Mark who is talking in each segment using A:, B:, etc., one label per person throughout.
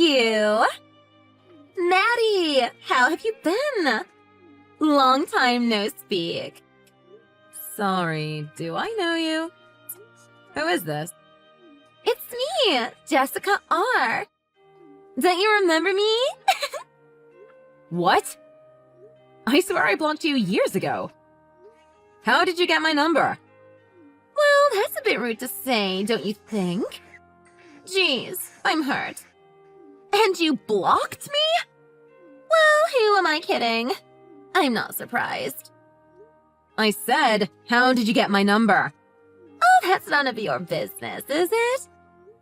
A: you. Maddie, how have you been? Long time no speak.
B: Sorry, do I know you? Who is this?
A: It's me, Jessica R. Don't you remember me?
B: What? I swear I blocked you years ago. How did you get my number?
A: Well, that's a bit rude to say, don't you think? Jeez, I'm hurt. And you blocked me? Well, who am I kidding? I'm not surprised.
B: I said, how did you get my number?
A: Oh, that's none of your business, is it?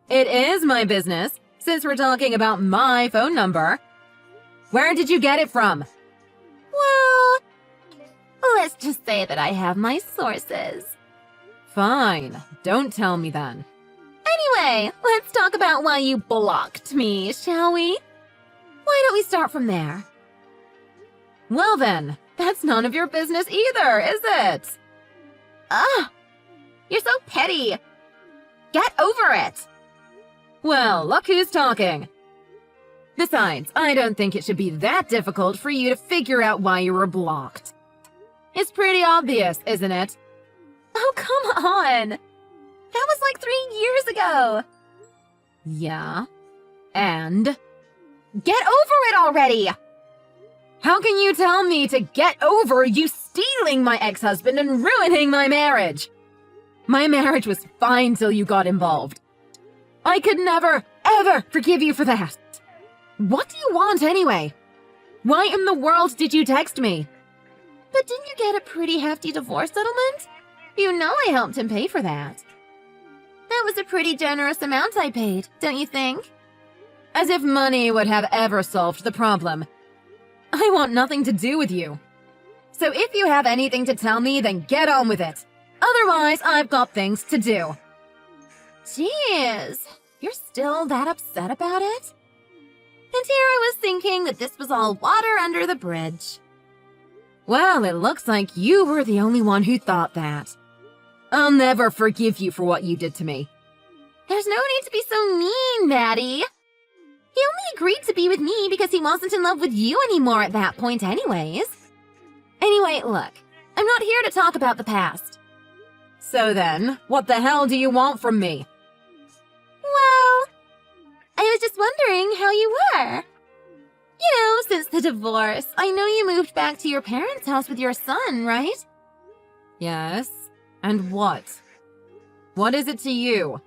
B: It is my business, since we're talking about my phone number. Where did you get it from?
A: Well, let's just say that I have my sources.
B: Fine, don't tell me then.
A: Anyway, let's talk about why you blocked me, shall we? Why don't we start from there?
B: Well then, that's none of your business either, is it?
A: Ugh! You're so petty! Get over it!
B: Well, look who's talking. Besides, I don't think it should be that difficult for you to figure out why you were blocked. It's pretty obvious, isn't it?
A: Oh, come on! That was like 3 years ago!
B: Yeah? And?
A: Get over it already!
B: How can you tell me to get over you stealing my ex-husband and ruining my marriage? My marriage was fine till you got involved. I could never, ever forgive you for that. What do you want anyway? Why in the world did you text me?
A: But didn't you get a pretty hefty divorce settlement? You know I helped him pay for that. That was a pretty generous amount I paid, don't you think?
B: As if money would have ever solved the problem. I want nothing to do with you. So if you have anything to tell me, then get on with it. Otherwise, I've got things to do.
A: Jeez, you're still that upset about it? And here I was thinking that this was all water under the bridge.
B: Well, it looks like you were the only one who thought that. I'll never forgive you for what you did to me.
A: There's no need to be so mean, Maddie. He only agreed to be with me because he wasn't in love with you anymore at that point anyways. Anyway, look, I'm not here to talk about the past.
B: So then, what the hell do you want from me?
A: Well, I was just wondering how you were. You know, since the divorce, I know you moved back to your parents' house with your son, right?
B: Yes, and what? What is it to you?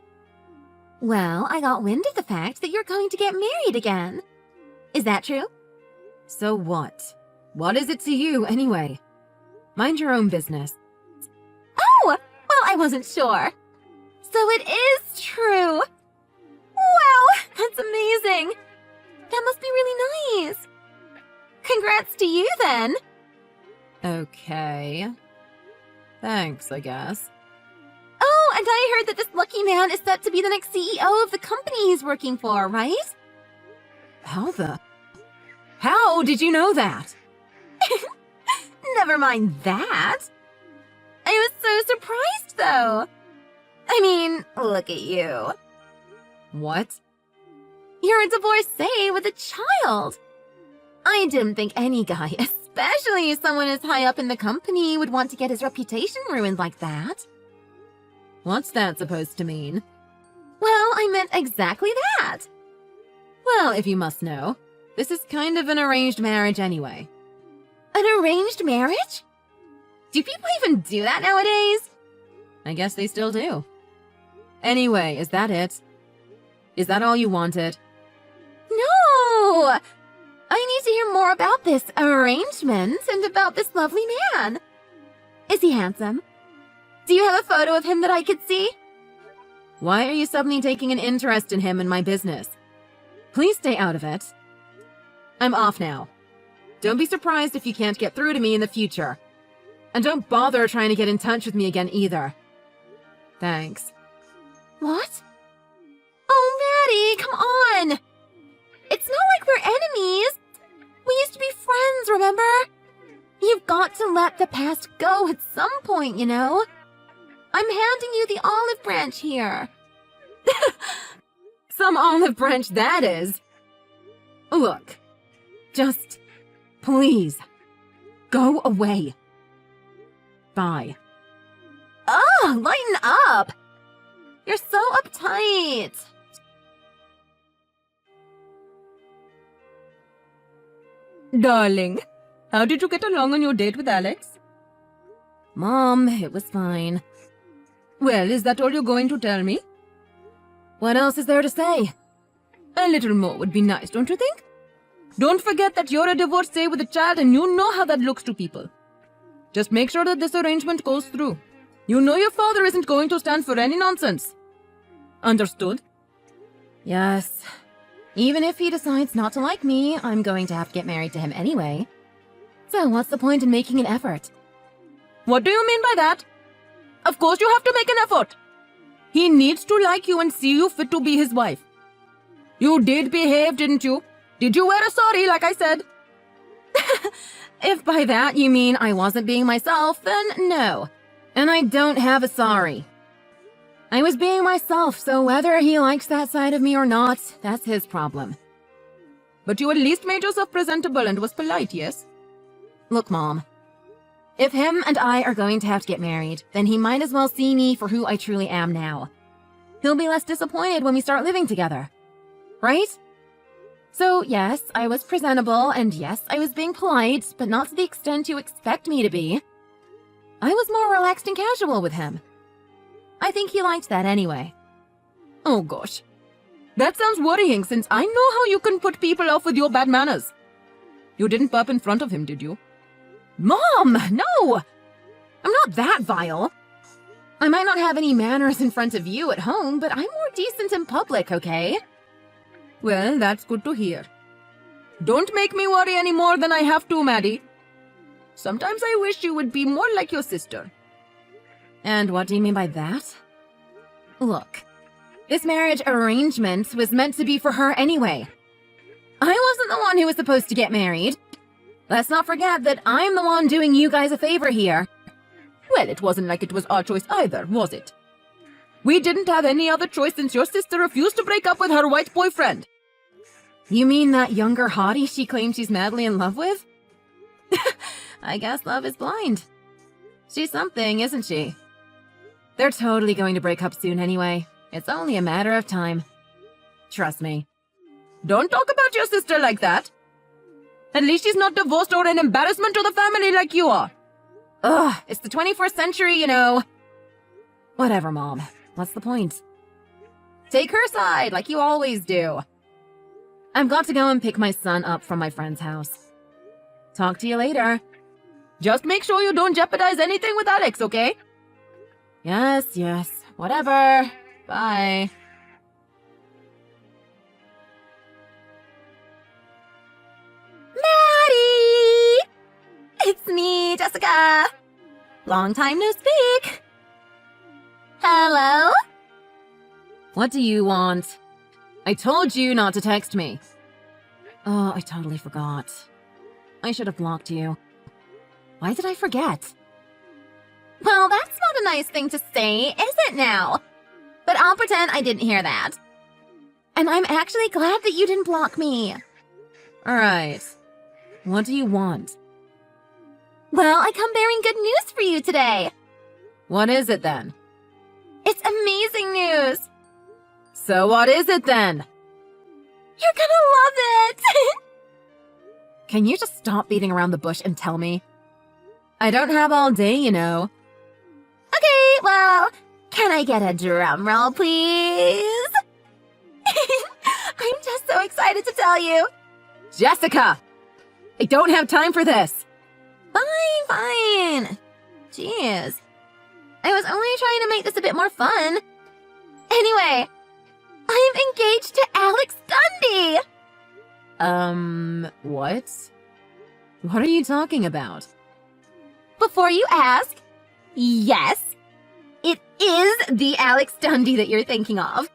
A: Well, I got wind of the fact that you're going to get married again. Is that true?
B: So what? What is it to you, anyway? Mind your own business.
A: Oh! Well, I wasn't sure. So it is true! Wow, that's amazing! That must be really nice. Congrats to you, then.
B: Okay. Thanks, I guess.
A: Oh, and I heard that this lucky man is set to be the next CEO of the company he's working for, right?
B: How did you know that?
A: Never mind that. I was so surprised, though. I mean, look at you.
B: What?
A: You're a divorcee with a child. I didn't think any guy, especially someone as high up in the company, would want to get his reputation ruined like that.
B: What's that supposed to mean?
A: Well, I meant exactly that.
B: Well, if you must know, this is kind of an arranged marriage anyway.
A: An arranged marriage? Do people even do that nowadays?
B: I guess they still do. Anyway, is that it? Is that all you wanted?
A: No! I need to hear more about this arrangement and about this lovely man. Is he handsome? Do you have a photo of him that I could see?
B: Why are you suddenly taking an interest in him and my business? Please stay out of it. I'm off now. Don't be surprised if you can't get through to me in the future. And don't bother trying to get in touch with me again either. Thanks.
A: What? Oh, Maddie, come on! It's not like we're enemies. We used to be friends, remember? You've got to let the past go at some point, you know? I'm handing you the olive branch here.
B: Some olive branch that is. Look, just please go away. Bye.
A: Oh, lighten up! You're so uptight.
B: Darling, how did you get along on your date with Alex? Mom, it was fine. Well, is that all you're going to tell me? What else is there to say? A little more would be nice, don't you think? Don't forget that you're a divorcee with a child and you know how that looks to people. Just make sure that this arrangement goes through. You know your father isn't going to stand for any nonsense. Understood? Yes. Even if he decides not to like me, I'm going to have to get married to him anyway. So what's the point in making an effort? What do you mean by that? Of course you have to make an effort. He needs to like you and see you fit to be his wife. You did behave, didn't you? Did you wear a sari like I said? If by that you mean I wasn't being myself, then no. And I don't have a sari. I was being myself, so whether he likes that side of me or not, that's his problem. But you at least made yourself presentable and was polite, yes? Look, Mom. If him and I are going to have to get married, then he might as well see me for who I truly am now. He'll be less disappointed when we start living together. Right? So, yes, I was presentable, and yes, I was being polite, but not to the extent you expect me to be. I was more relaxed and casual with him. I think he liked that anyway. Oh gosh. That sounds worrying since I know how you can put people off with your bad manners. You didn't burp in front of him, did you? Mom, no! I'm not that vile. I might not have any manners in front of you at home, but I'm more decent in public, okay? Well, that's good to hear. Don't make me worry any more than I have to, Maddie. Sometimes I wish you would be more like your sister. And what do you mean by that? Look, this marriage arrangement was meant to be for her anyway. I wasn't the one who was supposed to get married. Let's not forget that I'm the one doing you guys a favor here. Well, it wasn't like it was our choice either, was it? We didn't have any other choice since your sister refused to break up with her white boyfriend. You mean that younger hottie she claims she's madly in love with? I guess love is blind. She's something, isn't she? They're totally going to break up soon anyway. It's only a matter of time. Trust me. Don't talk about your sister like that. At least she's not divorced or an embarrassment to the family like you are. Ugh, it's the 21st century, you know. Whatever, Mom. What's the point? Take her side, like you always do. I've got to go and pick my son up from my friend's house. Talk to you later. Just make sure you don't jeopardize anything with Alex, okay? Yes. Whatever. Bye.
A: Maddie! It's me, Jessica. Long time no speak. Hello?
B: What do you want? I told you not to text me. Oh, I totally forgot. I should have blocked you. Why did I forget?
A: Well, that's not a nice thing to say, is it now? But I'll pretend I didn't hear that. And I'm actually glad that you didn't block me.
B: Alright. What do you want?
A: Well, I come bearing good news for you today.
B: What is it then?
A: It's amazing news.
B: So what is it then?
A: You're gonna love it.
B: Can you just stop beating around the bush and tell me? I don't have all day, you know.
A: Okay, well, can I get a drum roll, please? I'm just so excited to tell you.
B: Jessica! I don't have time for this.
A: Fine. Jeez. I was only trying to make this a bit more fun. Anyway, I'm engaged to Alex Dundee!
B: What? What are you talking about?
A: Before you ask, yes, it is the Alex Dundee that you're thinking of.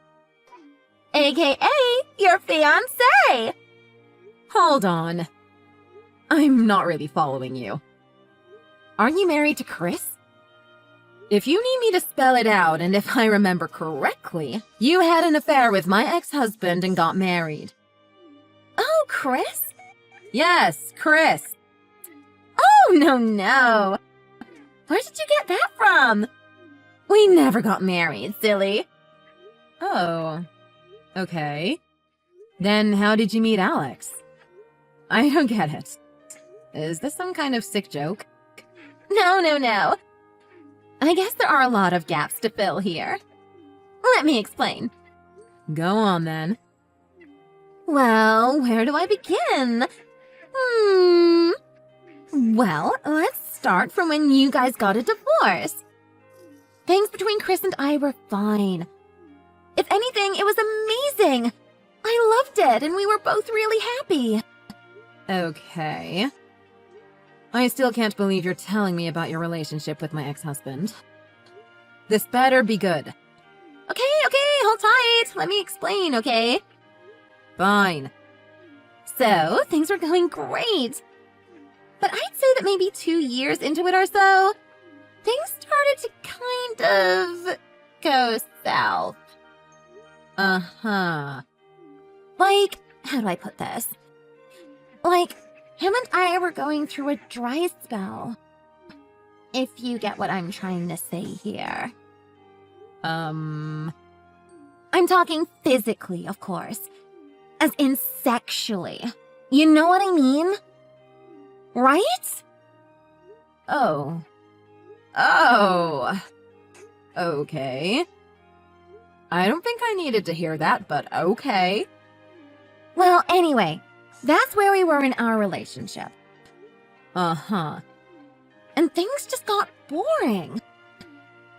A: AKA your fiancé!
B: Hold on. I'm not really following you. Aren't you married to Chris? If you need me to spell it out, and if I remember correctly, you had an affair with my ex-husband and got married.
A: Oh, Chris?
B: Yes, Chris.
A: Oh, no. Where did you get that from? We never got married, silly.
B: Oh, okay. Then how did you meet Alex? I don't get it. Is this some kind of sick joke?
A: No. I guess there are a lot of gaps to fill here. Let me explain.
B: Go on, then.
A: Well, where do I begin? Well, let's start from when you guys got a divorce. Things between Chris and I were fine. If anything, it was amazing. I loved it, and we were both really happy.
B: Okay. I still can't believe you're telling me about your relationship with my ex-husband. This better be good.
A: Okay, hold tight. Let me explain, okay?
B: Fine.
A: So, things were going great. But I'd say that maybe 2 years into it or so, things started to kind of go south.
B: Uh-huh.
A: Like, how do I put this? Like, him and I were going through a dry spell. If you get what I'm trying to say here. I'm talking physically, of course. As in sexually. You know what I mean? Right?
B: Oh. Okay. I don't think I needed to hear that, but okay.
A: Well, anyway, that's where we were in our relationship.
B: Uh-huh.
A: And things just got boring.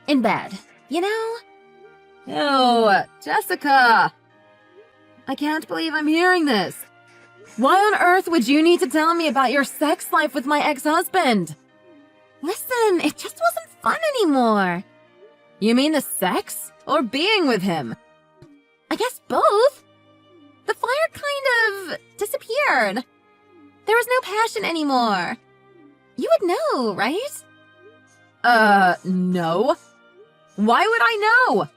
A: In bed, you know?
B: Ew, Jessica! I can't believe I'm hearing this. Why on earth would you need to tell me about your sex life with my ex-husband?
A: Listen, it just wasn't fun anymore.
B: You mean the sex? Or being with him?
A: I guess both. The fire kind of disappeared. There was no passion anymore. You would know, right?
B: No. Why would I know?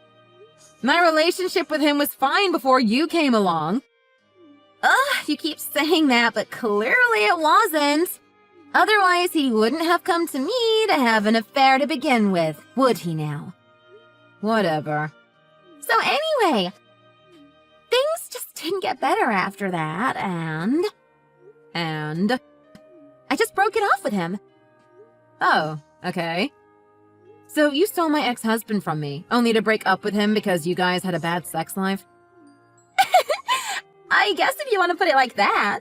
B: My relationship with him was fine before you came along.
A: You keep saying that, but clearly it wasn't. Otherwise, he wouldn't have come to me to have an affair to begin with, would he now?
B: Whatever.
A: So anyway, things just didn't get better after that, and I just broke it off with him.
B: Oh, okay. So you stole my ex-husband from me, only to break up with him because you guys had a bad sex life?
A: I guess if you want to put it like that.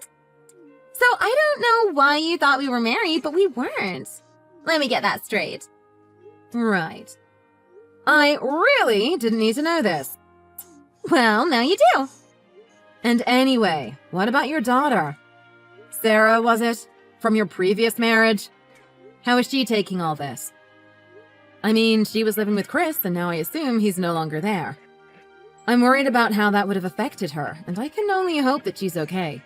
A: So I don't know why you thought we were married, but we weren't. Let me get that straight.
B: Right. I really didn't need to know this.
A: Well, now you do.
B: And anyway, what about your daughter? Sarah, was it? From your previous marriage? How is she taking all this? I mean, she was living with Chris, and now I assume he's no longer there. I'm worried about how that would have affected her, and I can only hope that she's okay.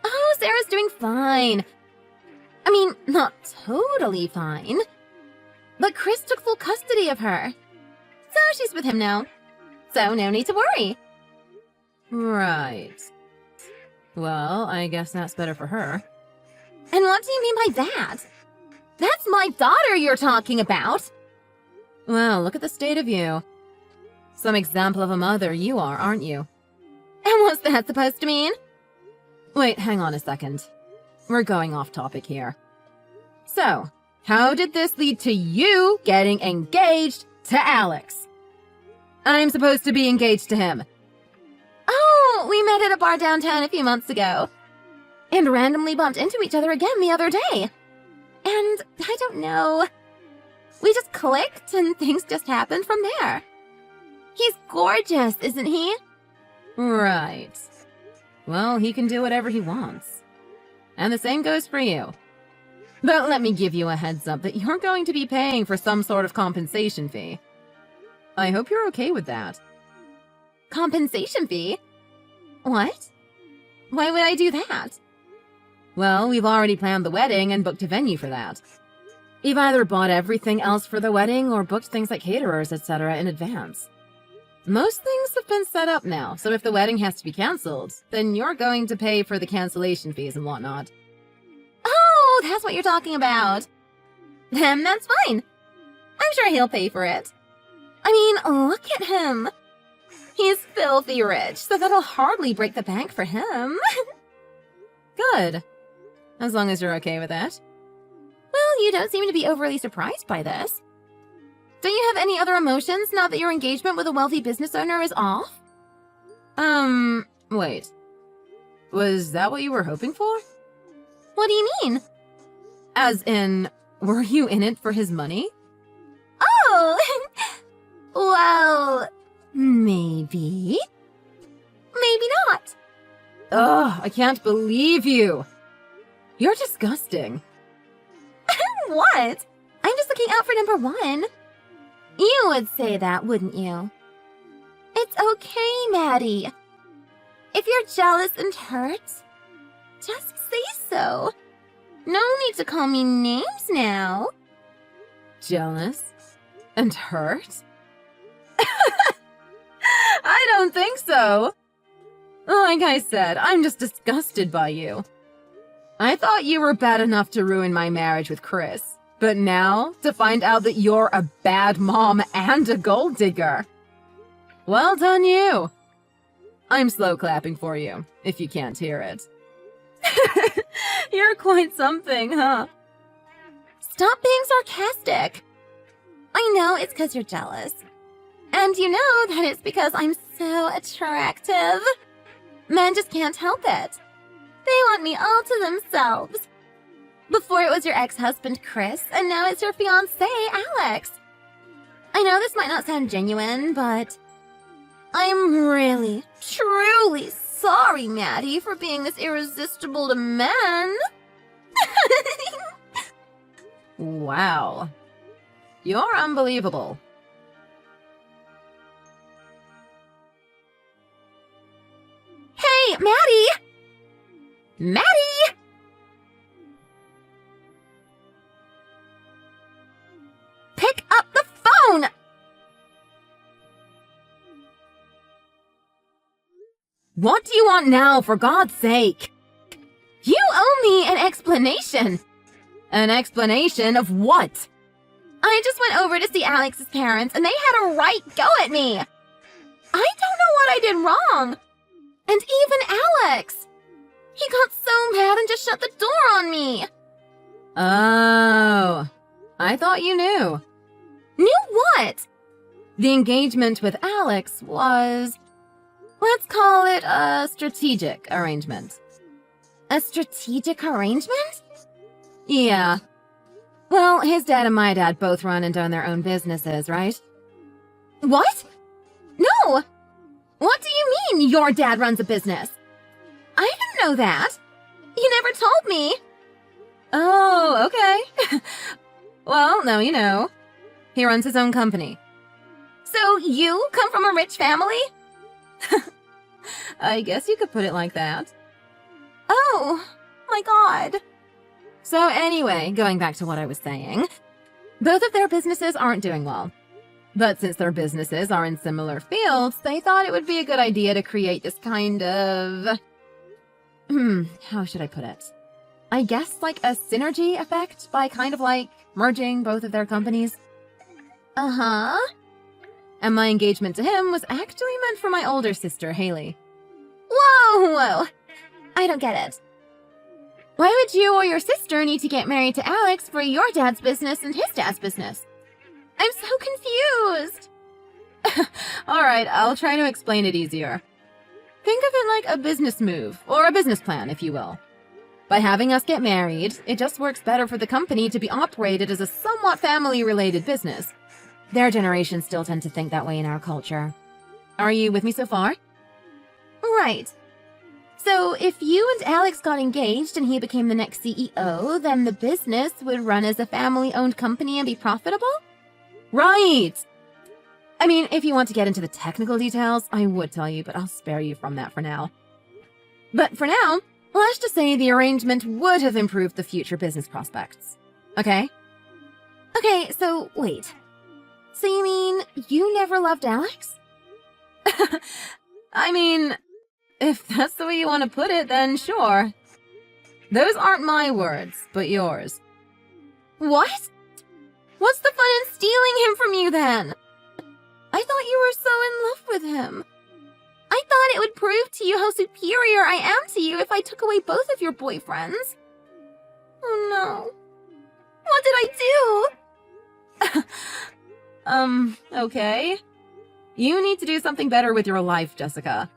A: Oh, Sarah's doing fine. I mean, not totally fine. But Chris took full custody of her. So she's with him now. So no need to worry.
B: Right. Well, I guess that's better for her.
A: And what do you mean by that? That's my daughter you're talking about.
B: Well, look at the state of you. Some example of a mother you are, aren't you?
A: And what's that supposed to mean?
B: Wait, hang on a second. We're going off topic here. So, how did this lead to you getting engaged to Alex? I'm supposed to be engaged to him.
A: Oh, we met at a bar downtown a few months ago. And randomly bumped into each other again the other day. And I don't know. We just clicked and things just happened from there. He's gorgeous, isn't he?
B: Right. Well, he can do whatever he wants. And the same goes for you. But let me give you a heads up that you're going to be paying for some sort of compensation fee. I hope you're okay with that.
A: Compensation fee? What? Why would I do that?
B: Well, we've already planned the wedding and booked a venue for that. We've either bought everything else for the wedding or booked things like caterers, etc. in advance. Most things have been set up now, so if the wedding has to be cancelled, then you're going to pay for the cancellation fees and whatnot.
A: Oh, that's what you're talking about. Then that's fine. I'm sure he'll pay for it. I mean, look at him. He's filthy rich, so that'll hardly break the bank for him.
B: Good. As long as you're okay with that.
A: Well, you don't seem to be overly surprised by this. Don't you have any other emotions now that your engagement with a wealthy business owner is off?
B: Wait. Was that what you were hoping for?
A: What do you mean?
B: As in, were you in it for his money?
A: Oh! Well, maybe. Maybe not.
B: Ugh, I can't believe you. You're disgusting.
A: What? I'm just looking out for number one. You would say that, wouldn't you? It's okay, Maddie. If you're jealous and hurt, just say so. No need to call me names now.
B: Jealous? And hurt? I don't think so. Like I said, I'm just disgusted by you. I thought you were bad enough to ruin my marriage with Chris, but now to find out that you're a bad mom and a gold digger. Well done you. I'm slow clapping for you, if you can't hear it. You're quite something, huh?
A: Stop being sarcastic. I know it's because you're jealous. And you know that it's because I'm so attractive. Men just can't help it. They want me all to themselves. Before it was your ex-husband, Chris, and now it's your fiancé, Alex. I know this might not sound genuine, but I'm really, truly sorry, Maddie, for being this irresistible to men.
B: Wow. You're unbelievable.
A: Hey, Maddie! Maddie! Pick up the phone!
B: What do you want now, for God's sake?
A: You owe me an explanation.
B: An explanation of what?
A: I just went over to see Alex's parents, and they had a right go at me. I don't know what I did wrong. And even Alex. He got so mad and just shut the door on me.
B: Oh, I thought you knew.
A: Knew what?
B: The engagement with Alex was, let's call it a strategic arrangement.
A: A strategic arrangement?
B: Yeah. Well, his dad and my dad both run and own their own businesses, right?
A: What? No! What do you mean, your dad runs a business? I didn't know that. You never told me.
B: Oh, okay. Well, now you know. He runs his own company.
A: So you come from a rich family?
B: I guess you could put it like that.
A: Oh, my God.
B: So anyway, going back to what I was saying, both of their businesses aren't doing well. But since their businesses are in similar fields, they thought it would be a good idea to create this kind of... how should I put it? I guess like a synergy effect by kind of like merging both of their companies.
A: Uh-huh.
B: And my engagement to him was actually meant for my older sister, Haley.
A: Whoa! I don't get it. Why would you or your sister need to get married to Alex for your dad's business and his dad's business? I'm so confused.
B: Alright, I'll try to explain it easier. Think of it like a business move, or a business plan, if you will. By having us get married, it just works better for the company to be operated as a somewhat family-related business. Their generation still tend to think that way in our culture. Are you with me so far?
A: Right. So if you and Alex got engaged and he became the next CEO, then the business would run as a family-owned company and be profitable?
B: Right! I mean, if you want to get into the technical details, I would tell you, but I'll spare you from that for now. But for now, let's just say the arrangement would have improved the future business prospects. Okay?
A: Okay, so wait. So you mean you never loved Alex?
B: I mean, if that's the way you want to put it, then sure. Those aren't my words, but yours.
A: What? What's the fun in stealing him from you then? I thought you were so in love with him. I thought it would prove to you how superior I am to you if I took away both of your boyfriends. Oh no. What did I do?
B: Okay. You need to do something better with your life, Jessica.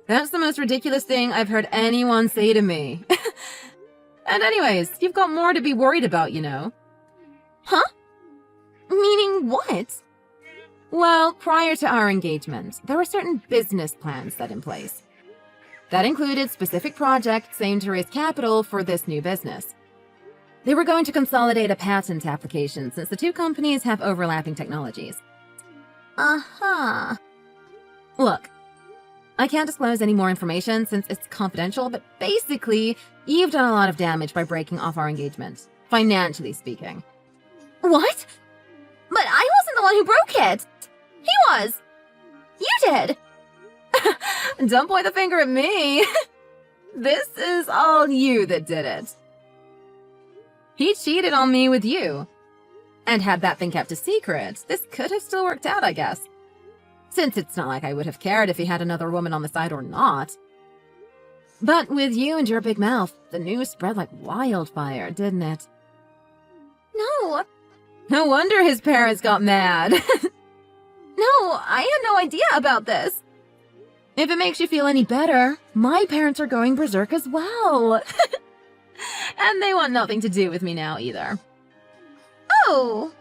B: That's the most ridiculous thing I've heard anyone say to me. And anyways, you've got more to be worried about, you know.
A: Huh? Meaning what?
B: Well, prior to our engagement, there were certain business plans set in place. That included specific projects aimed to raise capital for this new business. They were going to consolidate a patent application since the two companies have overlapping technologies.
A: Uh-huh.
B: Look, I can't disclose any more information since it's confidential, but basically, you've done a lot of damage by breaking off our engagement, financially speaking.
A: What? But I wasn't the one who broke it. He was. You did.
B: Don't point the finger at me. This is all you that did it. He cheated on me with you. And had that been kept a secret, this could have still worked out, I guess. Since it's not like I would have cared if he had another woman on the side or not. But with you and your big mouth, the news spread like wildfire, didn't it?
A: No.
B: No wonder his parents got mad.
A: No, I had no idea about this.
B: If it makes you feel any better, my parents are going berserk as well. And they want nothing to do with me now either.
A: Oh.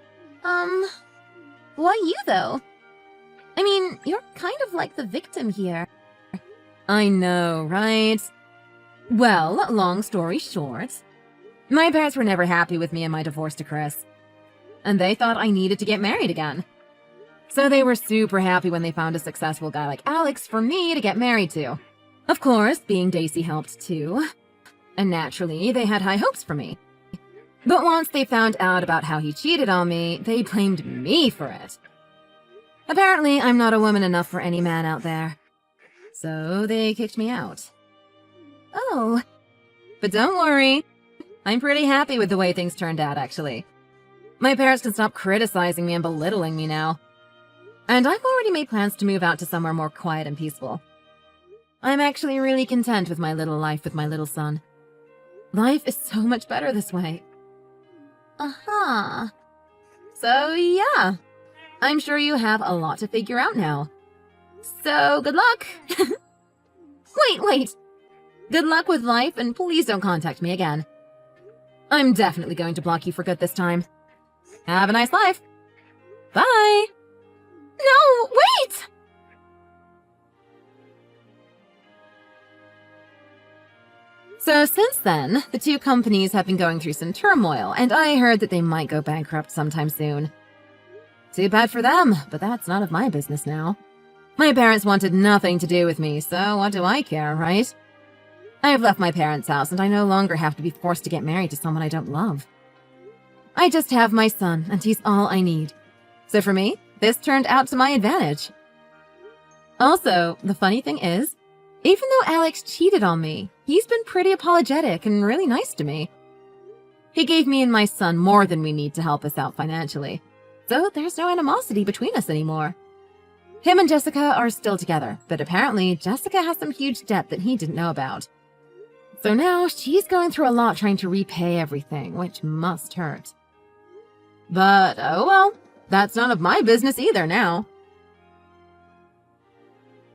A: Why you though? I mean, you're kind of like the victim here.
B: I know, right? Well, long story short, my parents were never happy with me and my divorce to Chris. And they thought I needed to get married again. So they were super happy when they found a successful guy like Alex for me to get married to. Of course, being Daisy helped too. And naturally, they had high hopes for me. But once they found out about how he cheated on me, they blamed me for it. Apparently, I'm not a woman enough for any man out there. So they kicked me out.
A: Oh.
B: But don't worry. I'm pretty happy with the way things turned out, actually. My parents can stop criticizing me and belittling me now. And I've already made plans to move out to somewhere more quiet and peaceful. I'm actually really content with my little life with my little son. Life is so much better this way.
A: Uh-huh.
B: So, yeah. I'm sure you have a lot to figure out now. So, good luck!
A: Wait.
B: Good luck with life, and please don't contact me again. I'm definitely going to block you for good this time. Have a nice life. Bye!
A: No, wait!
B: So since then, the two companies have been going through some turmoil, and I heard that they might go bankrupt sometime soon. Too bad for them, but that's none of my business now. My parents wanted nothing to do with me, so what do I care, right? I've left my parents' house, and I no longer have to be forced to get married to someone I don't love. I just have my son, and he's all I need. So for me, this turned out to my advantage. Also, the funny thing is, even though Alex cheated on me, he's been pretty apologetic and really nice to me. He gave me and my son more than we need to help us out financially, so there's no animosity between us anymore. Him and Jessica are still together, but apparently Jessica has some huge debt that he didn't know about. So now she's going through a lot trying to repay everything, which must hurt. But oh well, that's none of my business either now.